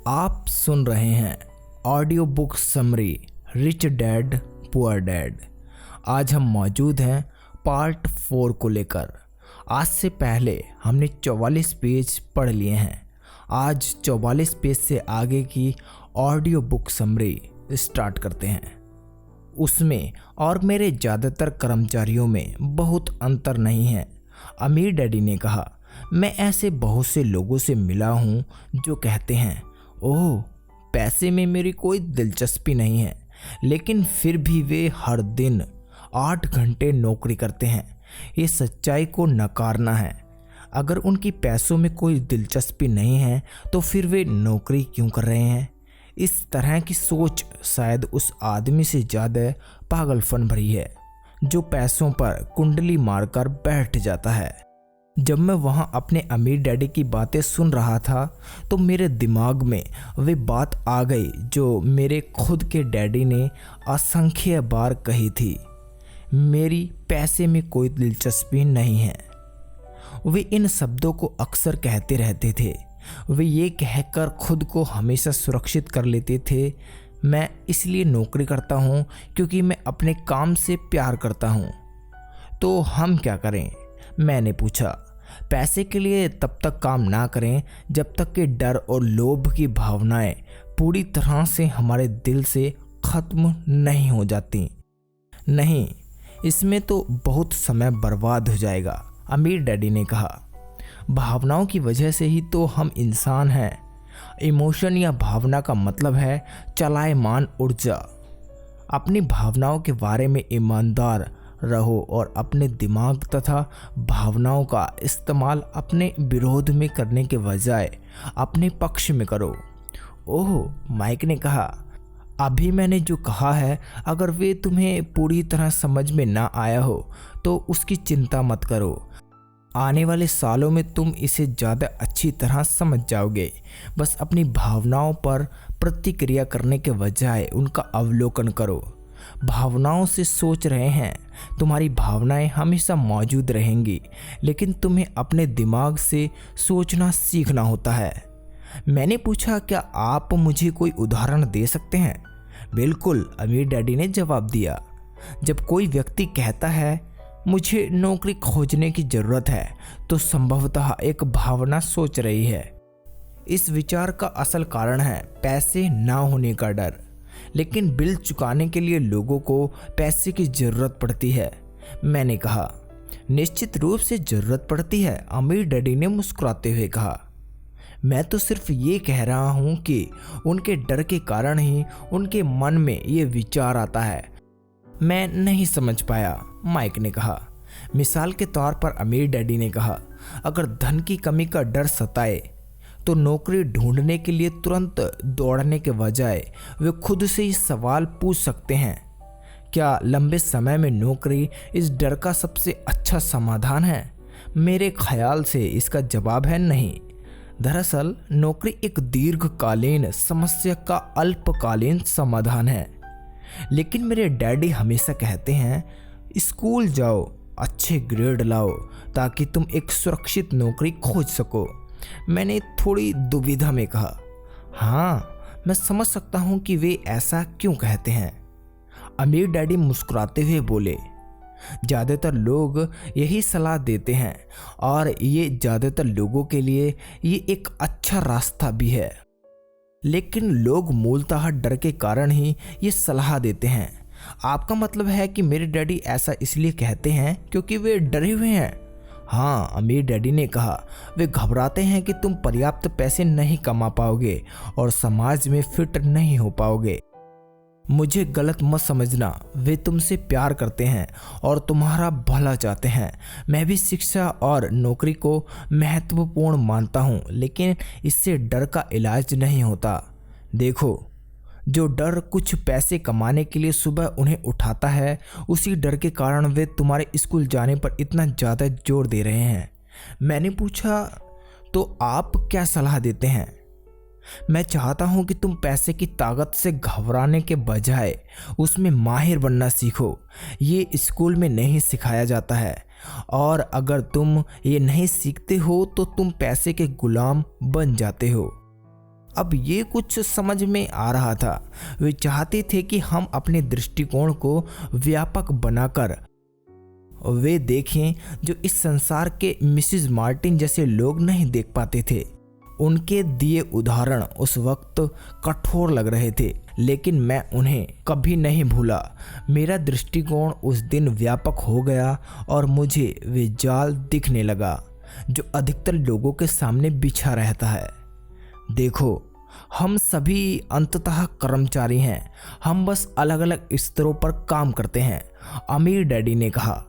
आप सुन रहे हैं audio book summary rich dad poor dad. आज हम मौजूद हैं पार्ट 4 को लेकर। आज से पहले हमने 44 पेज पढ़ लिए हैं। आज 44 पेज से आगे की ऑडियो बुक समरी स्टार्ट करते हैं। उसमें और मेरे ज़्यादातर कर्मचारियों में बहुत अंतर नहीं है। अमीर डैडी ने कहा, मैं ऐसे बहुत से लोगों से मिला हूँ जो कहते हैं, ओह पैसे में मेरी कोई दिलचस्पी नहीं है, लेकिन फिर भी वे हर दिन 8 घंटे नौकरी करते हैं। ये सच्चाई को नकारना है। अगर उनकी पैसों में कोई दिलचस्पी नहीं है तो फिर वे नौकरी क्यों कर रहे हैं? इस तरह की सोच शायद उस आदमी से ज़्यादा पागलपन भरी है जो पैसों पर कुंडली मारकर बैठ जाता है। जब मैं वहाँ अपने अमीर डैडी की बातें सुन रहा था तो मेरे दिमाग में वे बात आ गई जो मेरे खुद के डैडी ने असंख्य बार कही थी, मेरी पैसे में कोई दिलचस्पी नहीं है। वे इन शब्दों को अक्सर कहते रहते थे। वे ये कहकर खुद को हमेशा सुरक्षित कर लेते थे, मैं इसलिए नौकरी करता हूँ क्योंकि मैं अपने काम से प्यार करता हूँ। तो हम क्या करें? मैंने पूछा। पैसे के लिए तब तक काम ना करें जब तक कि डर और लोभ की भावनाएं पूरी तरह से हमारे दिल से खत्म नहीं हो जाती। नहीं, इसमें तो बहुत समय बर्बाद हो जाएगा, अमीर डैडी ने कहा। भावनाओं की वजह से ही तो हम इंसान हैं। इमोशन या भावना का मतलब है चलायमान ऊर्जा। अपनी भावनाओं के बारे में ईमानदार रहो और अपने दिमाग तथा भावनाओं का इस्तेमाल अपने विरोध में करने के बजाय अपने पक्ष में करो। ओह, माइक ने कहा, अभी मैंने जो कहा है अगर वे तुम्हें पूरी तरह समझ में ना आया हो तो उसकी चिंता मत करो। आने वाले सालों में तुम इसे ज़्यादा अच्छी तरह समझ जाओगे। बस अपनी भावनाओं पर प्रतिक्रिया करने के बजाय उनका अवलोकन करो। भावनाओं से सोच रहे हैं, तुम्हारी भावनाएं हमेशा मौजूद रहेंगी, लेकिन तुम्हें अपने दिमाग से सोचना सीखना होता है। मैंने पूछा, क्या आप मुझे कोई उदाहरण दे सकते हैं? बिल्कुल, अमीर डैडी ने जवाब दिया। जब कोई व्यक्ति कहता है मुझे नौकरी खोजने की ज़रूरत है तो संभवतः एक भावना सोच रही है। इस विचार का असल कारण है पैसे ना होने का डर। लेकिन बिल चुकाने के लिए लोगों को पैसे की ज़रूरत पड़ती है। मैंने कहा, निश्चित रूप से ज़रूरत पड़ती है, अमीर डैडी ने मुस्कुराते हुए कहा। मैं तो सिर्फ ये कह रहा हूँ कि उनके डर के कारण ही उनके मन में ये विचार आता है। मैं नहीं समझ पाया, माइक ने कहा। मिसाल के तौर पर अमीर डैडी ने कहा, अगर धन की कमी का डर सताए तो नौकरी ढूंढने के लिए तुरंत दौड़ने के बजाय वे खुद से ही सवाल पूछ सकते हैं, क्या लंबे समय में नौकरी इस डर का सबसे अच्छा समाधान है? मेरे ख्याल से इसका जवाब है नहीं। दरअसल नौकरी एक दीर्घकालीन समस्या का अल्पकालीन समाधान है। लेकिन मेरे डैडी हमेशा कहते हैं, स्कूल जाओ, अच्छे ग्रेड लाओ ताकि तुम एक सुरक्षित नौकरी खोज सको। मैंने थोड़ी दुविधा में कहा, हाँ मैं समझ सकता हूँ कि वे ऐसा क्यों कहते हैं। अमीर डैडी मुस्कुराते हुए बोले, ज़्यादातर लोग यही सलाह देते हैं और ये ज़्यादातर लोगों के लिए ये एक अच्छा रास्ता भी है। लेकिन लोग मूलतः डर के कारण ही ये सलाह देते हैं। आपका मतलब है कि मेरे डैडी ऐसा इसलिए कहते हैं क्योंकि वे डरे हुए हैं? हाँ, अमीर डैडी ने कहा, वे घबराते हैं कि तुम पर्याप्त पैसे नहीं कमा पाओगे और समाज में फिट नहीं हो पाओगे। मुझे गलत मत समझना, वे तुमसे प्यार करते हैं और तुम्हारा भला चाहते हैं। मैं भी शिक्षा और नौकरी को महत्वपूर्ण मानता हूँ, लेकिन इससे डर का इलाज नहीं होता। देखो, जो डर कुछ पैसे कमाने के लिए सुबह उन्हें उठाता है, उसी डर के कारण वे तुम्हारे स्कूल जाने पर इतना ज़्यादा जोर दे रहे हैं। मैंने पूछा, तो आप क्या सलाह देते हैं? मैं चाहता हूं कि तुम पैसे की ताकत से घबराने के बजाय उसमें माहिर बनना सीखो। ये स्कूल में नहीं सिखाया जाता है और अगर तुम ये नहीं सीखते हो तो तुम पैसे के गुलाम बन जाते हो। अब ये कुछ समझ में आ रहा था। वे चाहते थे कि हम अपने दृष्टिकोण को व्यापक बनाकर वे देखें जो इस संसार के मिसेस मार्टिन जैसे लोग नहीं देख पाते थे। उनके दिए उदाहरण उस वक्त कठोर लग रहे थे, लेकिन मैं उन्हें कभी नहीं भूला। मेरा दृष्टिकोण उस दिन व्यापक हो गया और मुझे वे जाल दिखने लगा जो अधिकतर लोगों के सामने बिछा रहता है। देखो, हम सभी अंततः कर्मचारी हैं, हम बस अलग अलग स्तरों पर काम करते हैं, अमीर डैडी ने कहा।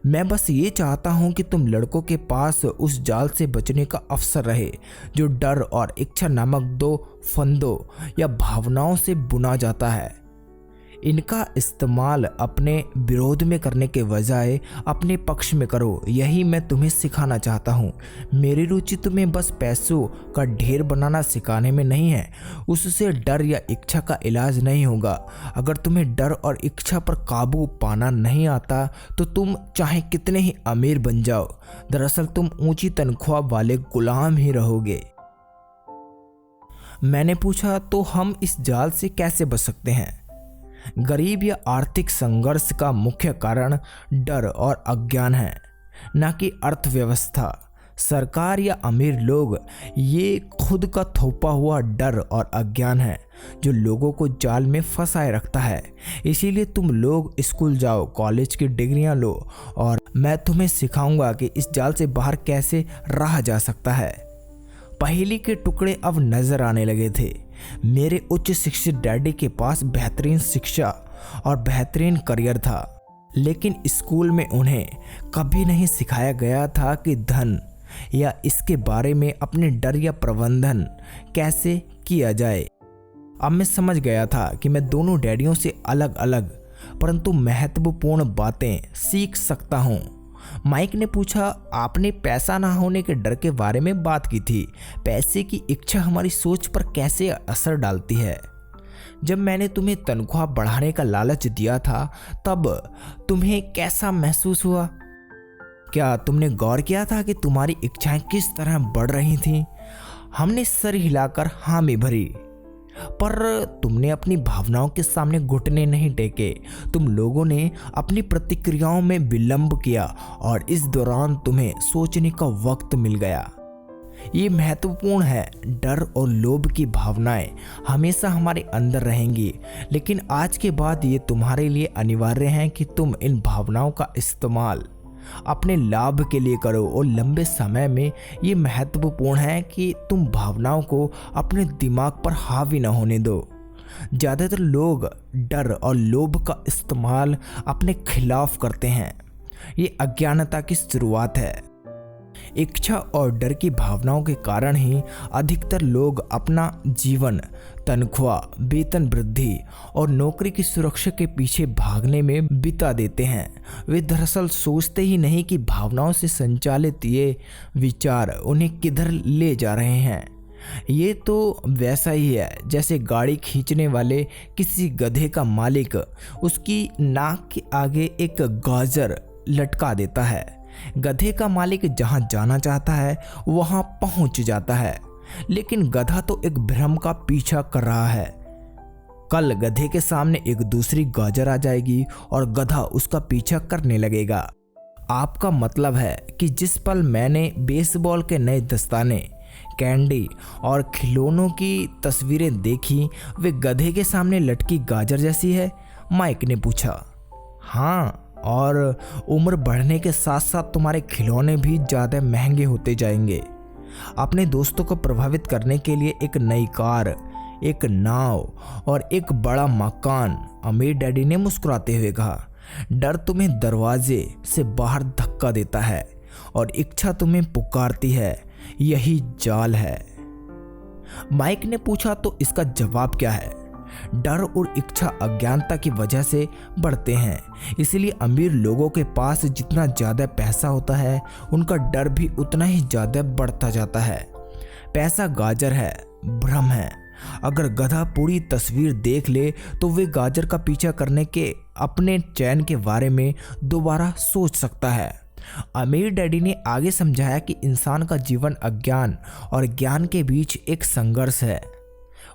मैं बस ये चाहता हूं कि तुम लड़कों के पास उस जाल से बचने का अवसर रहे जो डर और इच्छा नामक दो फंदों या भावनाओं से बुना जाता है। इनका इस्तेमाल अपने विरोध में करने के बजाय अपने पक्ष में करो। यही मैं तुम्हें सिखाना चाहता हूँ। मेरी रुचि तुम्हें बस पैसों का ढेर बनाना सिखाने में नहीं है। उससे डर या इच्छा का इलाज नहीं होगा। अगर तुम्हें डर और इच्छा पर काबू पाना नहीं आता तो तुम चाहे कितने ही अमीर बन जाओ, दरअसल तुम ऊंची तनख्वाह वाले गुलाम ही रहोगे। मैंने पूछा, तो हम इस जाल से कैसे बच सकते हैं? गरीब या आर्थिक संघर्ष का मुख्य कारण डर और अज्ञान है, न कि अर्थव्यवस्था। सरकार या अमीर लोग, ये खुद का थोपा हुआ डर और अज्ञान है जो लोगों को जाल में फंसाए रखता है। इसीलिए तुम लोग स्कूल जाओ, कॉलेज की डिग्रियां लो और मैं तुम्हें सिखाऊंगा कि इस जाल से बाहर कैसे रहा जा सकता है। पहेली के टुकड़े अब नजर आने लगे थे। मेरे उच्च शिक्षित डैडी के पास बेहतरीन शिक्षा और बेहतरीन करियर था, लेकिन स्कूल में उन्हें कभी नहीं सिखाया गया था कि धन या इसके बारे में अपने डर या प्रबंधन कैसे किया जाए। अब मैं समझ गया था कि मैं दोनों डैडियों से अलग अलग परंतु महत्वपूर्ण बातें सीख सकता हूँ। माइक ने पूछा, आपने पैसा ना होने के डर के बारे में बात की थी। पैसे की इच्छा हमारी सोच पर कैसे असर डालती है? जब मैंने तुम्हें तनख्वाह बढ़ाने का लालच दिया था तब तुम्हें कैसा महसूस हुआ? क्या तुमने गौर किया था कि तुम्हारी इच्छाएं किस तरह बढ़ रही थीं? हमने सर हिलाकर हामी भरी, पर तुमने अपनी भावनाओं के सामने घुटने नहीं टेके। तुम लोगों ने अपनी प्रतिक्रियाओं में विलंब किया और इस दौरान तुम्हें सोचने का वक्त मिल गया। ये महत्वपूर्ण है। डर और लोभ की भावनाएं हमेशा हमारे अंदर रहेंगी, लेकिन आज के बाद ये तुम्हारे लिए अनिवार्य है कि तुम इन भावनाओं का इस्तेमाल अपने लाभ के लिए करो। और लंबे समय में ये महत्वपूर्ण है कि तुम भावनाओं को अपने दिमाग पर हावी न होने दो। ज़्यादातर लोग डर और लोभ का इस्तेमाल अपने खिलाफ करते हैं। ये अज्ञानता की शुरुआत है। इच्छा और डर की भावनाओं के कारण ही अधिकतर लोग अपना जीवन तनख्वाह, वेतन वृद्धि और नौकरी की सुरक्षा के पीछे भागने में बिता देते हैं। वे दरअसल सोचते ही नहीं कि भावनाओं से संचालित ये विचार उन्हें किधर ले जा रहे हैं। ये तो वैसा ही है जैसे गाड़ी खींचने वाले किसी गधे का मालिक उसकी नाक के आगे एक गाजर लटका देता है। गधे का मालिक जहां जाना चाहता है वहां पहुंच जाता है, लेकिन गधा तो एक भ्रम का पीछा कर रहा है। कल गधे के सामने एक दूसरी गाजर आ जाएगी और गधा उसका पीछा करने लगेगा। आपका मतलब है कि जिस पल मैंने बेसबॉल के नए दस्ताने, कैंडी और खिलौनों की तस्वीरें देखी वे गधे के सामने लटकी गाजर जैसी है? माइक ने पूछा। हाँ, और उम्र बढ़ने के साथ साथ तुम्हारे खिलौने भी ज़्यादा महंगे होते जाएंगे। अपने दोस्तों को प्रभावित करने के लिए एक नई कार, एक नाव और एक बड़ा मकान, अमीर डैडी ने मुस्कुराते हुए कहा। डर तुम्हें दरवाजे से बाहर धक्का देता है और इच्छा तुम्हें पुकारती है। यही जाल है। माइक ने पूछा, तो इसका जवाब क्या है? डर और इच्छा अज्ञानता की वजह से बढ़ते हैं। इसलिए अमीर लोगों के पास जितना ज़्यादा पैसा होता है उनका डर भी उतना ही ज़्यादा बढ़ता जाता है। पैसा गाजर है, भ्रम है। अगर गधा पूरी तस्वीर देख ले तो वे गाजर का पीछा करने के अपने चयन के बारे में दोबारा सोच सकता है। अमीर डैडी ने आगे समझाया कि इंसान का जीवन अज्ञान और ज्ञान के बीच एक संघर्ष है।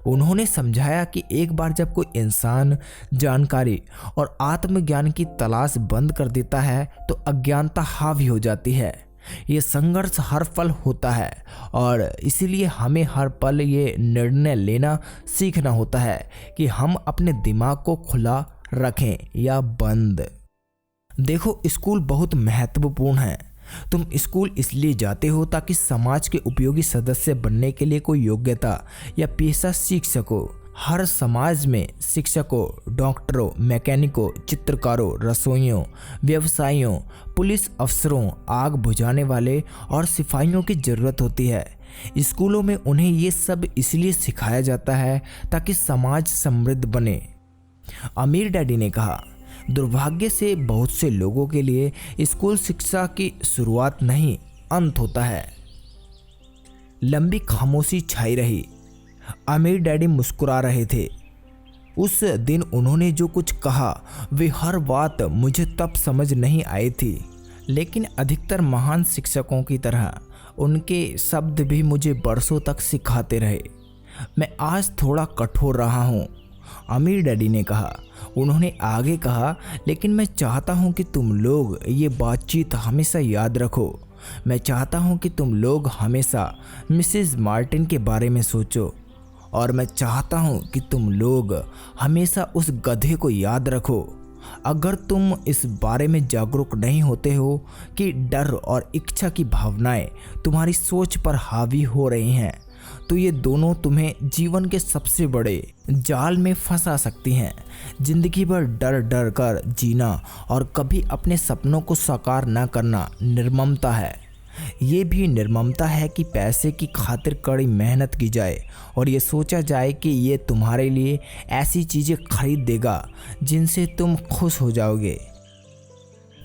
उन्होंने समझाया कि एक बार जब कोई इंसान जानकारी और आत्मज्ञान की तलाश बंद कर देता है तो अज्ञानता हावी हो जाती है। ये संघर्ष हर पल होता है और इसीलिए हमें हर पल ये निर्णय लेना सीखना होता है कि हम अपने दिमाग को खुला रखें या बंद। देखो, स्कूल बहुत महत्वपूर्ण है। तुम स्कूल इसलिए जाते हो ताकि समाज के उपयोगी सदस्य बनने के लिए कोई योग्यता या पेशा सीख सको। हर समाज में शिक्षकों, डॉक्टरों, मैकेनिकों, चित्रकारों, रसोइयों, व्यवसायियों, पुलिस अफसरों, आग बुझाने वाले और सिपाहियों की ज़रूरत होती है। स्कूलों में उन्हें ये सब इसलिए सिखाया जाता है ताकि समाज समृद्ध बने। अमीर डैडी ने कहा, दुर्भाग्य से बहुत से लोगों के लिए स्कूल शिक्षा की शुरुआत नहीं, अंत होता है। लंबी खामोशी छाई रही। अमीर डैडी मुस्कुरा रहे थे। उस दिन उन्होंने जो कुछ कहा वे हर बात मुझे तब समझ नहीं आई थी, लेकिन अधिकतर महान शिक्षकों की तरह उनके शब्द भी मुझे बरसों तक सिखाते रहे। मैं आज थोड़ा कठोर रहा हूँ, अमीर डैडी ने कहा। उन्होंने आगे कहा, लेकिन मैं चाहता हूँ कि तुम लोग ये बातचीत हमेशा याद रखो। मैं चाहता हूँ कि तुम लोग हमेशा मिसेस मार्टिन के बारे में सोचो और मैं चाहता हूँ कि तुम लोग हमेशा उस गधे को याद रखो। अगर तुम इस बारे में जागरूक नहीं होते हो कि डर और इच्छा की भावनाएं तुम्हारी सोच पर हावी हो रही हैं, तो ये दोनों तुम्हें जीवन के सबसे बड़े जाल में फंसा सकती हैं। जिंदगी भर डर डर कर जीना और कभी अपने सपनों को साकार न करना निर्ममता है। ये भी निर्ममता है कि पैसे की खातिर कड़ी मेहनत की जाए और ये सोचा जाए कि ये तुम्हारे लिए ऐसी चीज़ें खरीद देगा जिनसे तुम खुश हो जाओगे।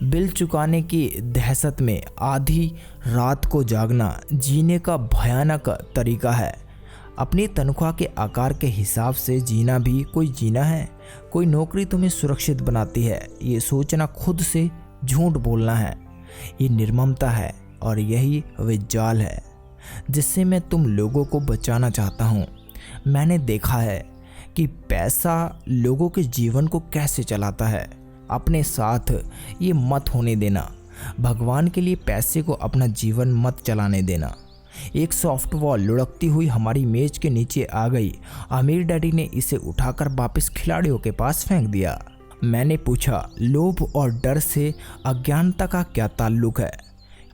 बिल चुकाने की दहशत में आधी रात को जागना जीने का भयानक तरीका है। अपनी तनख्वाह के आकार के हिसाब से जीना भी कोई जीना है। कोई नौकरी तुम्हें सुरक्षित बनाती है, ये सोचना खुद से झूठ बोलना है। ये निर्ममता है और यही वे जाल है जिससे मैं तुम लोगों को बचाना चाहता हूँ। मैंने देखा है कि पैसा लोगों के जीवन को कैसे चलाता है। अपने साथ ये मत होने देना। भगवान के लिए पैसे को अपना जीवन मत चलाने देना। एक सॉफ्टबॉल लुढ़कती हुई हमारी मेज के नीचे आ गई। अमीर डैडी ने इसे उठाकर वापस खिलाड़ियों के पास फेंक दिया। मैंने पूछा, लोभ और डर से अज्ञानता का क्या ताल्लुक है?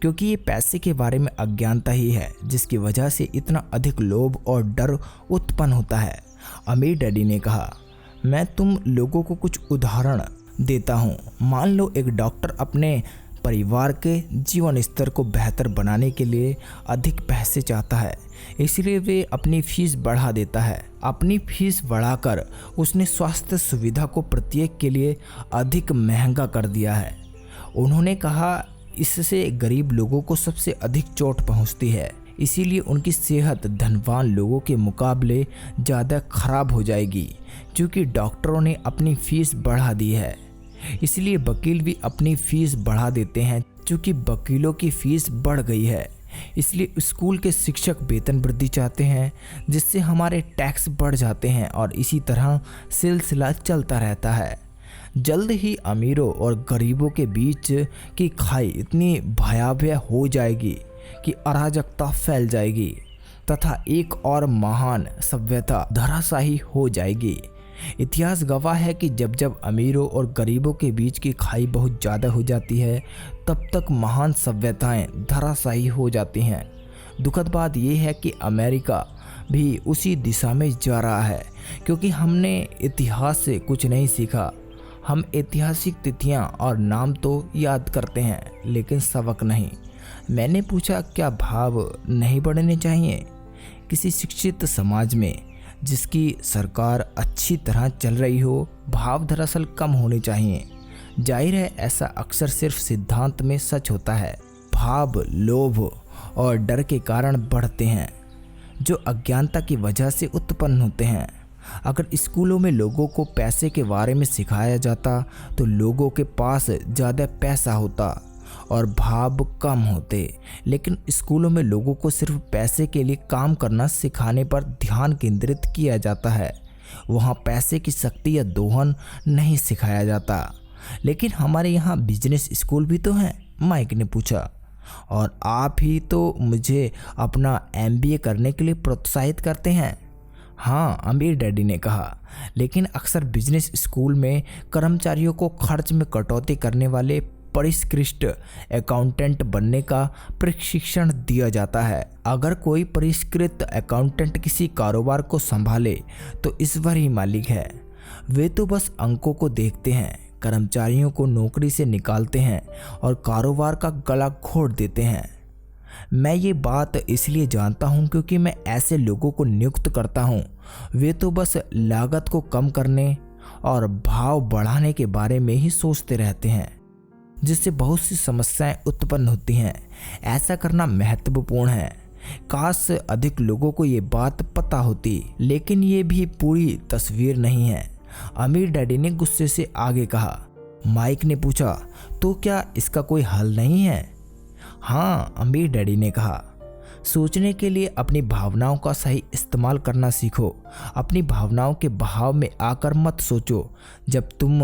क्योंकि ये पैसे के बारे में अज्ञानता ही है जिसकी वजह से इतना अधिक लोभ और डर उत्पन्न होता है। अमीर डैडी ने कहा, मैं तुम लोगों को कुछ उदाहरण देता हूँ। मान लो एक डॉक्टर अपने परिवार के जीवन स्तर को बेहतर बनाने के लिए अधिक पैसे चाहता है, इसलिए वे अपनी फीस बढ़ा देता है। अपनी फीस बढ़ाकर उसने स्वास्थ्य सुविधा को प्रत्येक के लिए अधिक महंगा कर दिया है। उन्होंने कहा, इससे गरीब लोगों को सबसे अधिक चोट पहुंचती है, इसीलिए उनकी सेहत धनवान लोगों के मुकाबले ज़्यादा खराब हो जाएगी। क्योंकि डॉक्टरों ने अपनी फीस बढ़ा दी है, इसलिए वकील भी अपनी फीस बढ़ा देते हैं। क्योंकि वकीलों की फीस बढ़ गई है, इसलिए स्कूल के शिक्षक वेतन वृद्धि चाहते हैं, जिससे हमारे टैक्स बढ़ जाते हैं और इसी तरह सिलसिला चलता रहता है। जल्द ही अमीरों और गरीबों के बीच की खाई इतनी भयावह हो जाएगी कि अराजकता फैल जाएगी तथा एक और महान सभ्यता धराशायी हो जाएगी। इतिहास गवाह है कि जब जब अमीरों और गरीबों के बीच की खाई बहुत ज़्यादा हो जाती है, तब तक महान सभ्यताएं धराशायी हो जाती हैं। दुखद बात यह है कि अमेरिका भी उसी दिशा में जा रहा है, क्योंकि हमने इतिहास से कुछ नहीं सीखा। हम ऐतिहासिक तिथियां और नाम तो याद करते हैं, लेकिन सबक नहीं। मैंने पूछा, क्या भाव नहीं बढ़ने चाहिए? किसी शिक्षित समाज में जिसकी सरकार अच्छी तरह चल रही हो, भाव दरअसल कम होने चाहिए। जाहिर है, ऐसा अक्सर सिर्फ सिद्धांत में सच होता है। भाव लोभ और डर के कारण बढ़ते हैं, जो अज्ञानता की वजह से उत्पन्न होते हैं। अगर स्कूलों में लोगों को पैसे के बारे में सिखाया जाता तो लोगों के पास ज़्यादा पैसा होता और भाव कम होते, लेकिन स्कूलों में लोगों को सिर्फ पैसे के लिए काम करना सिखाने पर ध्यान केंद्रित किया जाता है। वहाँ पैसे की शक्ति या दोहन नहीं सिखाया जाता। लेकिन हमारे यहाँ बिजनेस स्कूल भी तो हैं, माइक ने पूछा। और आप ही तो मुझे अपना MBA करने के लिए प्रोत्साहित करते हैं। हाँ, अमीर डैडी ने कहा, लेकिन अक्सर बिजनेस स्कूल में कर्मचारियों को खर्च में कटौती करने वाले परिष्कृत अकाउंटेंट बनने का प्रशिक्षण दिया जाता है। अगर कोई परिष्कृत अकाउंटेंट किसी कारोबार को संभाले तो ईश्वर ही मालिक है। वे तो बस अंकों को देखते हैं, कर्मचारियों को नौकरी से निकालते हैं और कारोबार का गला घोट देते हैं। मैं ये बात इसलिए जानता हूँ क्योंकि मैं ऐसे लोगों को नियुक्त करता हूँ। वे तो बस लागत को कम करने और भाव बढ़ाने के बारे में ही सोचते रहते हैं, जिससे बहुत सी समस्याएं उत्पन्न होती हैं। ऐसा करना महत्वपूर्ण है। काश अधिक लोगों को ये बात पता होती, लेकिन ये भी पूरी तस्वीर नहीं है। अमीर डैडी ने गुस्से से आगे कहा। माइक ने पूछा, तो क्या इसका कोई हल नहीं है? हाँ, अमीर डैडी ने कहा, सोचने के लिए अपनी भावनाओं का सही इस्तेमाल करना सीखो। अपनी भावनाओं के बहाव में आकर मत सोचो। जब तुम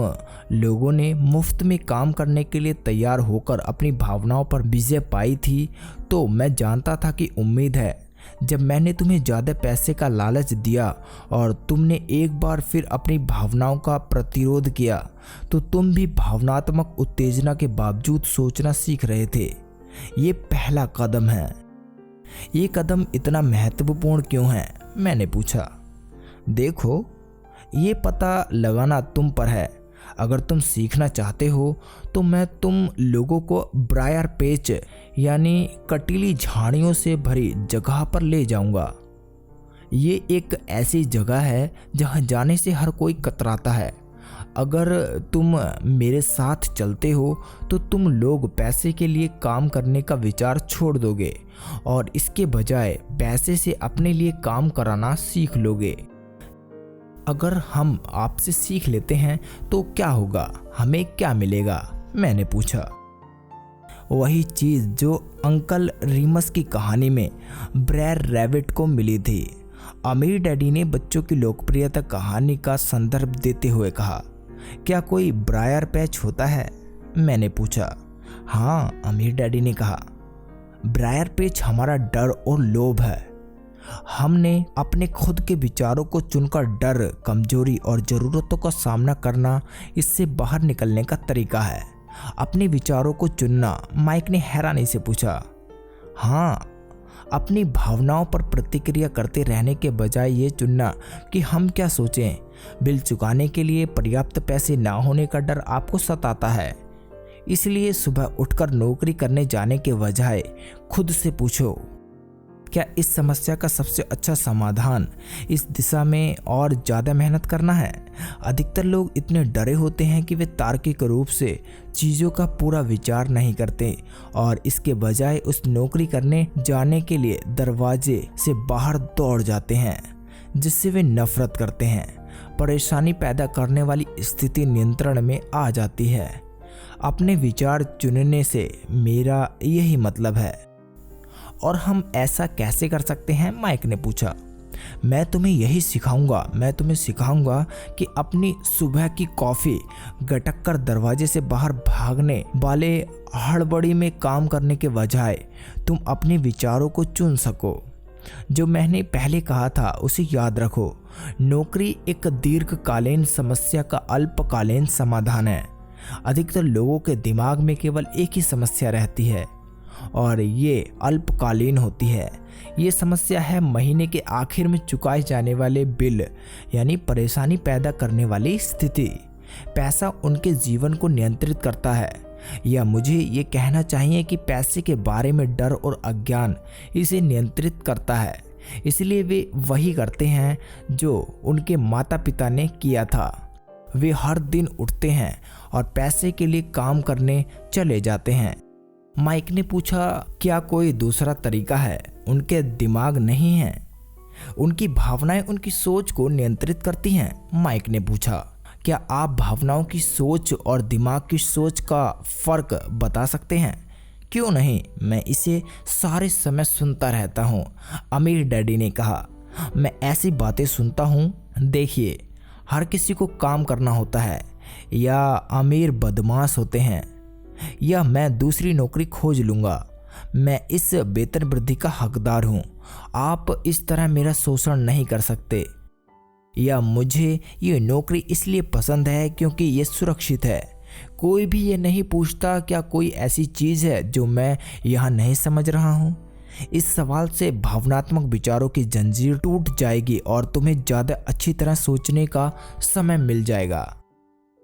लोगों ने मुफ्त में काम करने के लिए तैयार होकर अपनी भावनाओं पर विजय पाई थी, तो मैं जानता था कि उम्मीद है। जब मैंने तुम्हें ज़्यादा पैसे का लालच दिया और तुमने एक बार फिर अपनी भावनाओं का प्रतिरोध किया, तो तुम भी भावनात्मक उत्तेजना के बावजूद सोचना सीख रहे थे। ये पहला कदम है। ये कदम इतना महत्वपूर्ण क्यों है? मैंने पूछा। देखो, ये पता लगाना तुम पर है। अगर तुम सीखना चाहते हो तो मैं तुम लोगों को ब्रायर पेच यानी कटीली झाड़ियों से भरी जगह पर ले जाऊंगा। ये एक ऐसी जगह है जहां जाने से हर कोई कतराता है। अगर तुम मेरे साथ चलते हो तो तुम लोग पैसे के लिए काम करने का विचार छोड़ दोगे और इसके बजाय पैसे से अपने लिए काम कराना सीख लोगे। अगर हम आपसे सीख लेते हैं तो क्या होगा? हमें क्या मिलेगा? मैंने पूछा। वही चीज़ जो अंकल रीमस की कहानी में ब्रैर रैबिट को मिली थी। अमीर डैडी ने बच्चों की लोकप्रियता कहानी का संदर्भ देते हुए कहा। क्या कोई ब्रायर पैच होता है? मैंने पूछा। हाँ, अमीर डैडी ने कहा, ब्रायर पैच हमारा डर और लोभ है। हमने अपने खुद के विचारों को चुनकर डर, कमजोरी और ज़रूरतों का सामना करना इससे बाहर निकलने का तरीका है। अपने विचारों को चुनना? माइक ने हैरानी से पूछा। हाँ, अपनी भावनाओं पर प्रतिक्रिया करते रहने के बजाय ये चुनना कि हम क्या सोचें। बिल चुकाने के लिए पर्याप्त पैसे ना होने का डर आपको सताता है, इसलिए सुबह उठकर नौकरी करने जाने के बजाय खुद से पूछो, क्या इस समस्या का सबसे अच्छा समाधान इस दिशा में और ज़्यादा मेहनत करना है? अधिकतर लोग इतने डरे होते हैं कि वे तार्किक रूप से चीज़ों का पूरा विचार नहीं करते और इसके बजाय उस नौकरी करने जाने के लिए दरवाजे से बाहर दौड़ जाते हैं जिससे वे नफरत करते हैं। परेशानी पैदा करने वाली स्थिति नियंत्रण में आ जाती है। अपने विचार चुनने से मेरा यही मतलब है। और हम ऐसा कैसे कर सकते हैं? माइक ने पूछा। मैं तुम्हें यही सिखाऊंगा। मैं तुम्हें सिखाऊंगा कि अपनी सुबह की कॉफ़ी गटक कर दरवाजे से बाहर भागने वाले हड़बड़ी में काम करने के बजाय तुम अपने विचारों को चुन सको। जो मैंने पहले कहा था उसे याद रखो। नौकरी एक दीर्घकालीन समस्या का अल्पकालीन समाधान है। अधिकतर लोगों के दिमाग में केवल एक ही समस्या रहती है और ये अल्पकालीन होती है। ये समस्या है महीने के आखिर में चुकाए जाने वाले बिल, यानी परेशानी पैदा करने वाली स्थिति। पैसा उनके जीवन को नियंत्रित करता है, या मुझे ये कहना चाहिए कि पैसे के बारे में डर और अज्ञान इसे नियंत्रित करता है। इसलिए वे वही करते हैं जो उनके माता पिता ने किया था। वे हर दिन उठते हैं और पैसे के लिए काम करने चले जाते हैं। माइक ने पूछा, क्या कोई दूसरा तरीका है? उनके दिमाग नहीं है, उनकी भावनाएं उनकी सोच को नियंत्रित करती हैं। माइक ने पूछा, क्या आप भावनाओं की सोच और दिमाग की सोच का फर्क बता सकते हैं? क्यों नहीं, मैं इसे सारे समय सुनता रहता हूँ, अमीर डैडी ने कहा। मैं ऐसी बातें सुनता हूँ, देखिए हर किसी को काम करना होता है, या अमीर बदमाश होते हैं, या मैं दूसरी नौकरी खोज लूँगा। मैं इस वेतन वृद्धि का हकदार हूँ। आप इस तरह मेरा शोषण नहीं कर सकते। या मुझे ये नौकरी इसलिए पसंद है क्योंकि ये सुरक्षित है। कोई भी ये नहीं पूछता क्या कोई ऐसी चीज़ है जो मैं यहाँ नहीं समझ रहा हूँ। इस सवाल से भावनात्मक विचारों की जंजीर टूट जाएगी और तुम्हें ज़्यादा अच्छी तरह सोचने का समय मिल जाएगा।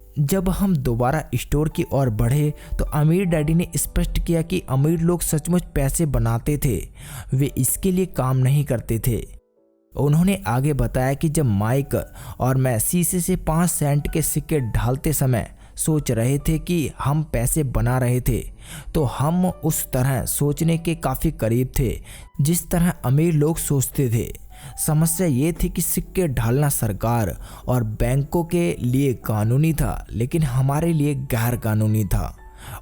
जब हम दोबारा स्टोर की ओर बढ़े तो अमीर डैडी ने स्पष्ट किया कि अमीर लोग सचमुच पैसे बनाते थे, वे इसके लिए काम नहीं करते थे। उन्होंने आगे बताया कि जब माइक और मैं शीशे से 5 सेंट के सिक्के ढालते समय सोच रहे थे कि हम पैसे बना रहे थे, तो हम उस तरह सोचने के काफ़ी करीब थे जिस तरह अमीर लोग सोचते थे। समस्या ये थी कि सिक्के ढालना सरकार और बैंकों के लिए कानूनी था, लेकिन हमारे लिए गैर कानूनी था।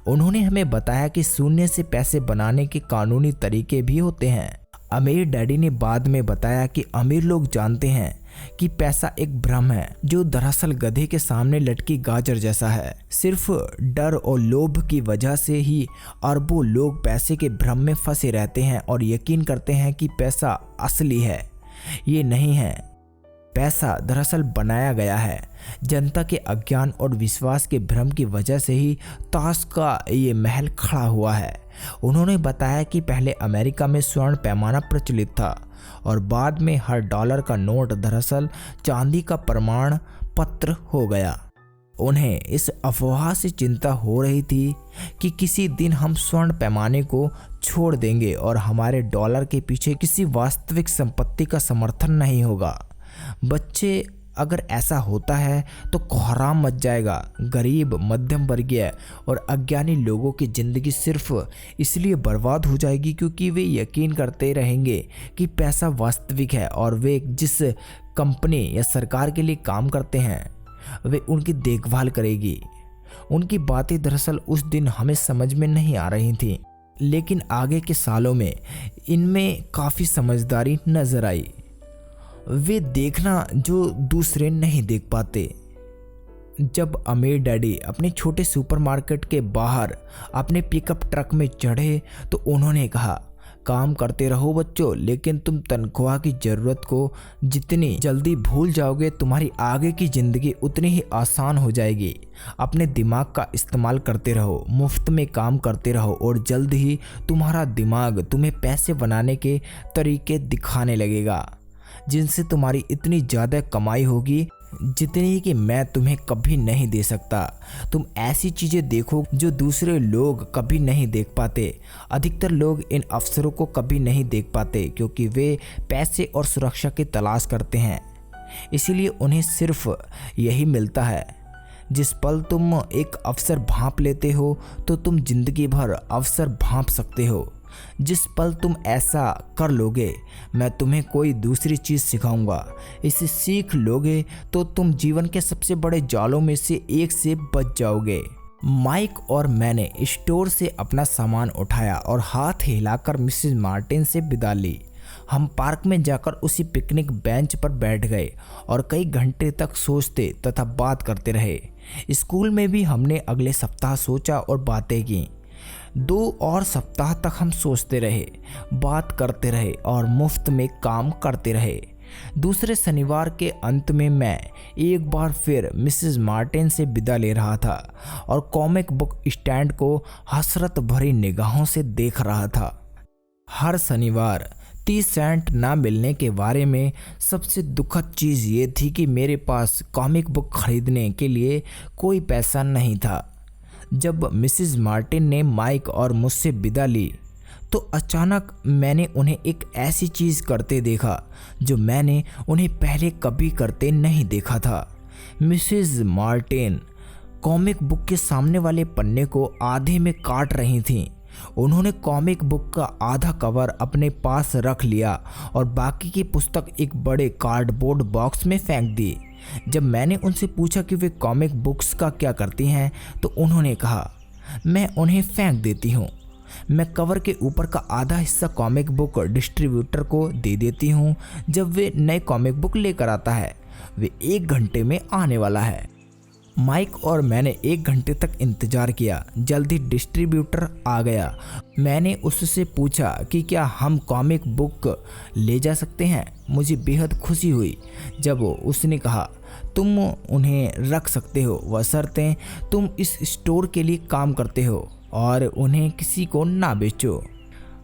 उन्होंने हमें बताया कि शून्य से पैसे बनाने के कानूनी तरीके भी होते हैं। अमीर डैडी ने बाद में बताया कि अमीर लोग जानते हैं कि पैसा एक भ्रम है जो दरअसल गधे के सामने लटकी गाजर जैसा है। सिर्फ डर और लोभ की वजह से ही अरबों लोग पैसे के भ्रम में फंसे रहते हैं और यकीन करते हैं कि पैसा असली है। ये नहीं है, पैसा दरअसल बनाया गया है। जनता के अज्ञान और विश्वास के भ्रम की वजह से ही ताश का ये महल खड़ा हुआ है। उन्होंने बताया कि पहले अमेरिका में स्वर्ण पैमाना प्रचलित था और बाद में हर डॉलर का नोट दरअसल चांदी का प्रमाण पत्र हो गया। उन्हें इस अफवाह से चिंता हो रही थी कि किसी दिन हम स्वर्ण पैमाने को छोड़ देंगे और हमारे डॉलर के पीछे किसी वास्तविक संपत्ति का समर्थन नहीं होगा। बच्चे, अगर ऐसा होता है तो कोहराम मच जाएगा। गरीब, मध्यम वर्गीय और अज्ञानी लोगों की ज़िंदगी सिर्फ इसलिए बर्बाद हो जाएगी क्योंकि वे यकीन करते रहेंगे कि पैसा वास्तविक है और वे जिस कंपनी या सरकार के लिए काम करते हैं वे उनकी देखभाल करेगी। उनकी बातें दरअसल उस दिन हमें समझ में नहीं आ रही थीं, लेकिन आगे के सालों में इनमें काफ़ी समझदारी नज़र आई। वे देखना जो दूसरे नहीं देख पाते। जब अमीर डैडी अपने छोटे सुपरमार्केट के बाहर अपने पिकअप ट्रक में चढ़े तो उन्होंने कहा, काम करते रहो बच्चों, लेकिन तुम तनख्वाह की ज़रूरत को जितनी जल्दी भूल जाओगे तुम्हारी आगे की ज़िंदगी उतनी ही आसान हो जाएगी। अपने दिमाग का इस्तेमाल करते रहो, मुफ्त में काम करते रहो और जल्द ही तुम्हारा दिमाग तुम्हें पैसे बनाने के तरीके दिखाने लगेगा जिनसे तुम्हारी इतनी ज़्यादा कमाई होगी जितनी कि मैं तुम्हें कभी नहीं दे सकता। तुम ऐसी चीज़ें देखो जो दूसरे लोग कभी नहीं देख पाते। अधिकतर लोग इन अवसरों को कभी नहीं देख पाते क्योंकि वे पैसे और सुरक्षा की तलाश करते हैं, इसीलिए उन्हें सिर्फ यही मिलता है। जिस पल तुम एक अवसर भांप लेते हो तो तुम जिंदगी भर अवसर भांप सकते हो। जिस पल तुम ऐसा कर लोगे मैं तुम्हें कोई दूसरी चीज़ सिखाऊंगा। इसे सीख लोगे तो तुम जीवन के सबसे बड़े जालों में से एक से बच जाओगे। माइक और मैंने स्टोर से अपना सामान उठाया और हाथ हिलाकर मिसेस मार्टिन से विदा ली। हम पार्क में जाकर उसी पिकनिक बेंच पर बैठ गए और कई घंटे तक सोचते तथा बात करते रहे। स्कूल में भी हमने अगले सप्ताह सोचा और बातें की। 2 और सप्ताह तक हम सोचते रहे, बात करते रहे और मुफ्त में काम करते रहे। दूसरे शनिवार के अंत में मैं एक बार फिर मिसेस मार्टिन से विदा ले रहा था और कॉमिक बुक स्टैंड को हसरत भरी निगाहों से देख रहा था। हर शनिवार 30 सेंट ना मिलने के बारे में सबसे दुखद चीज़ ये थी कि मेरे पास कॉमिक बुक खरीदने के लिए कोई पैसा नहीं था। जब मिसेस मार्टिन ने माइक और मुझसे विदा ली तो अचानक मैंने उन्हें एक ऐसी चीज़ करते देखा जो मैंने उन्हें पहले कभी करते नहीं देखा था। मिसेस मार्टिन कॉमिक बुक के सामने वाले पन्ने को आधे में काट रही थीं। उन्होंने कॉमिक बुक का आधा कवर अपने पास रख लिया और बाकी की पुस्तक एक बड़े कार्डबोर्ड बॉक्स में फेंक दी। जब मैंने उनसे पूछा कि वे कॉमिक बुक्स का क्या करती हैं तो उन्होंने कहा, मैं उन्हें फेंक देती हूँ। मैं कवर के ऊपर का आधा हिस्सा कॉमिक बुक डिस्ट्रीब्यूटर को दे देती हूँ। जब वे नए कॉमिक बुक लेकर आता है, वे 1 घंटे में आने वाला है। माइक और मैंने 1 घंटे तक इंतज़ार किया। जल्द ही डिस्ट्रीब्यूटर आ गया। मैंने उससे पूछा कि क्या हम कॉमिक बुक ले जा सकते हैं। मुझे बेहद खुशी हुई जब उसने कहा, तुम उन्हें रख सकते हो, बशर्ते तुम इस स्टोर के लिए काम करते हो और उन्हें किसी को ना बेचो।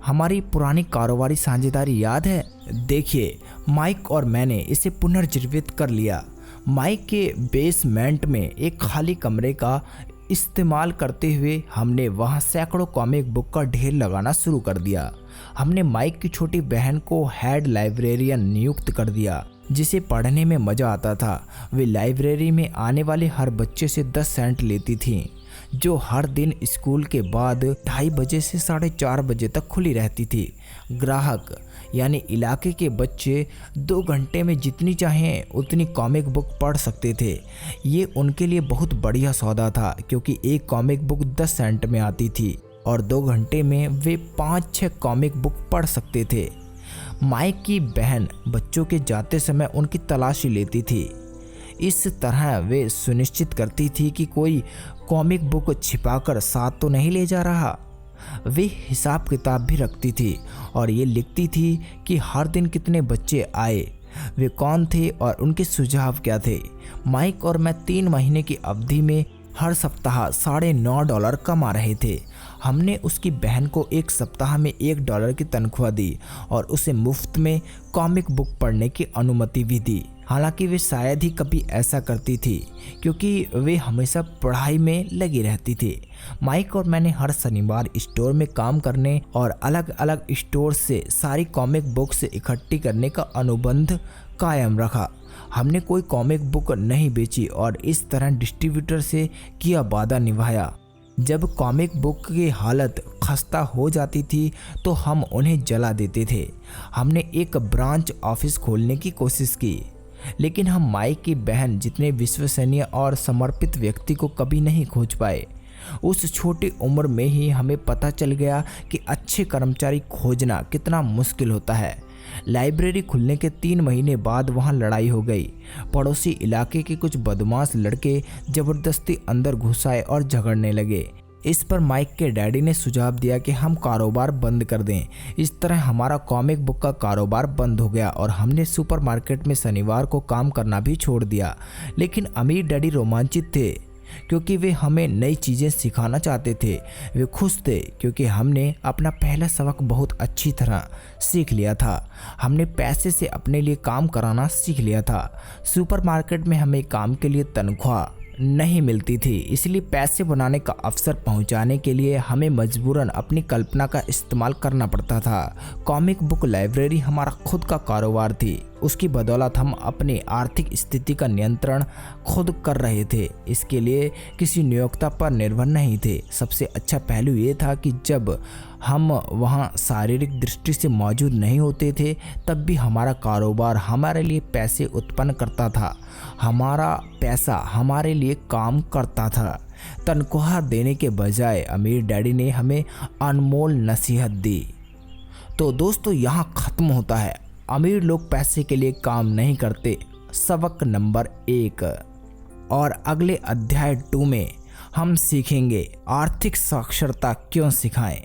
हमारी पुरानी कारोबारी साझेदारी याद है? देखिए, माइक और मैंने इसे पुनर्जीवित कर लिया। माइक के बेसमेंट में एक खाली कमरे का इस्तेमाल करते हुए हमने वहां सैकड़ों कॉमिक बुक का ढेर लगाना शुरू कर दिया। हमने माइक की छोटी बहन को हेड लाइब्रेरियन नियुक्त कर दिया, जिसे पढ़ने में मज़ा आता था। वे लाइब्रेरी में आने वाले हर बच्चे से 10 सेंट लेती थीं, जो हर दिन स्कूल के बाद 2:30 बजे से 4:30 बजे तक खुली रहती थी। ग्राहक यानी इलाके के बच्चे 2 घंटे में जितनी चाहें उतनी कॉमिक बुक पढ़ सकते थे। ये उनके लिए बहुत बढ़िया सौदा था, क्योंकि एक कॉमिक बुक 10 सेंट में आती थी और 2 घंटे में वे 5-6 कॉमिक बुक पढ़ सकते थे। माइक की बहन बच्चों के जाते समय उनकी तलाशी लेती थी। इस तरह वे सुनिश्चित करती थी कि कोई कॉमिक बुक छिपाकर साथ तो नहीं ले जा रहा। वे हिसाब किताब भी रखती थी और ये लिखती थी कि हर दिन कितने बच्चे आए, वे कौन थे और उनके सुझाव क्या थे। माइक और मैं 3 महीने की अवधि में हर सप्ताह $9.5 कमा रहे थे। हमने उसकी बहन को 1 सप्ताह में $1 की तनख्वाह दी और उसे मुफ्त में कॉमिक बुक पढ़ने की अनुमति भी दी। हालांकि वे शायद ही कभी ऐसा करती थी, क्योंकि वे हमेशा पढ़ाई में लगी रहती थी। माइक और मैंने हर शनिवार स्टोर में काम करने और अलग अलग स्टोर से सारी कॉमिक बुक्स इकट्ठी करने का अनुबंध कायम रखा। हमने कोई कॉमिक बुक नहीं बेची और इस तरह डिस्ट्रीब्यूटर से किया वादा निभाया। जब कॉमिक बुक की हालत खस्ता हो जाती थी तो हम उन्हें जला देते थे। हमने एक ब्रांच ऑफिस खोलने की कोशिश की, लेकिन हम माइक की बहन जितने विश्वसनीय और समर्पित व्यक्ति को कभी नहीं खोज पाए। उस छोटी उम्र में ही हमें पता चल गया कि अच्छे कर्मचारी खोजना कितना मुश्किल होता है। लाइब्रेरी खुलने के 3 महीने बाद वहां लड़ाई हो गई। पड़ोसी इलाके के कुछ बदमाश लड़के ज़बरदस्ती अंदर घुस आए और झगड़ने लगे। इस पर माइक के डैडी ने सुझाव दिया कि हम कारोबार बंद कर दें। इस तरह हमारा कॉमिक बुक का कारोबार बंद हो गया और हमने सुपरमार्केट में शनिवार को काम करना भी छोड़ दिया। लेकिन अमीर डैडी रोमांचित थे, क्योंकि वे हमें नई चीज़ें सिखाना चाहते थे। वे खुश थे क्योंकि हमने अपना पहला सबक बहुत अच्छी तरह सीख लिया था। हमने पैसे से अपने लिए काम कराना सीख लिया था। सुपरमार्केट में हमें काम के लिए तनख्वाह नहीं मिलती थी, इसलिए पैसे बनाने का अवसर पहुंचाने के लिए हमें मजबूरन अपनी कल्पना का इस्तेमाल करना पड़ता था। कॉमिक बुक लाइब्रेरी हमारा खुद का कारोबार थी। उसकी बदौलत हम अपनी आर्थिक स्थिति का नियंत्रण खुद कर रहे थे। इसके लिए किसी नियोक्ता पर निर्भर नहीं थे। सबसे अच्छा पहलू ये था कि जब हम वहाँ शारीरिक दृष्टि से मौजूद नहीं होते थे, तब भी हमारा कारोबार हमारे लिए पैसे उत्पन्न करता था। हमारा पैसा हमारे लिए काम करता था। तनख्वाह देने के बजाय अमीर डैडी ने हमें अनमोल नसीहत दी। तो दोस्तों, यहाँ ख़त्म होता है अमीर लोग पैसे के लिए काम नहीं करते, सबक नंबर 1। और अगले अध्याय 2 में हम सीखेंगे आर्थिक साक्षरता क्यों सिखाएं।